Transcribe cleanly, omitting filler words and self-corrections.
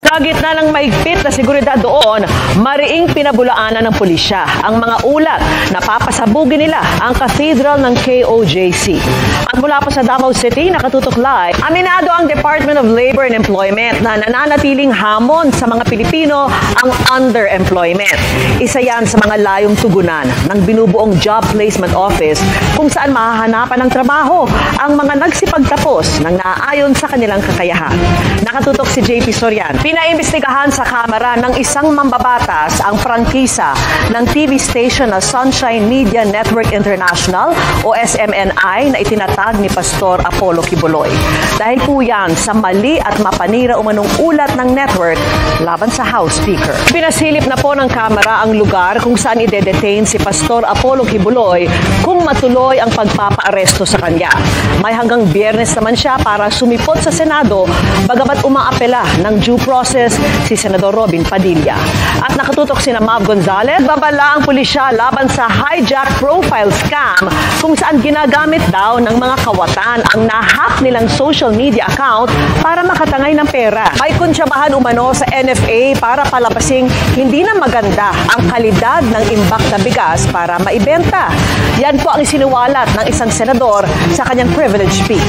Sa gitna ng mahigpit na seguridad doon, mariing pinabulaanan ng pulisya ang mga ulat na papasabugin nila ang cathedral ng KOJC. At mula po sa Davao City, nakatutok live, aminado ang Department of Labor and Employment na nananatiling hamon sa mga Pilipino ang underemployment. Isa yan sa mga layong tugunan ng binubuong Job Placement Office kung saan mahahanapan ng trabaho ang mga nagsipagtapos ng naaayon sa kanilang kakayahan. Nakatutok si JP Sorian. Pinaimbestigahan sa kamera ng isang mambabatas ang prangkisa ng TV station na Sunshine Media Network International o SMNI na itinatag ni Pastor Apollo Kibuloy. Dahil po yan sa mali at mapanira umanong ulat ng network laban sa House Speaker. Pinasilip na po ng kamera ang lugar kung saan ide-detain si Pastor Apollo Kibuloy kung matuloy ang pagpapaaresto sa kanya. May hanggang Biyernes naman siya para sumipot sa Senado bagamat umaapela ng due process si Senador Robin Padilla. At nakatutok sina Mav Gonzalez, babala ang pulisya laban sa hijack profile scam kung saan ginagamit daw ng mga kawatan ang nahack nilang social media account para makatangay ng pera. May kuntsabahan umano sa NFA para palabasing hindi na maganda ang kalidad ng imbak na bigas para maibenta. Yan po ang isinuwalat ng isang senador sa kanyang privilege speech.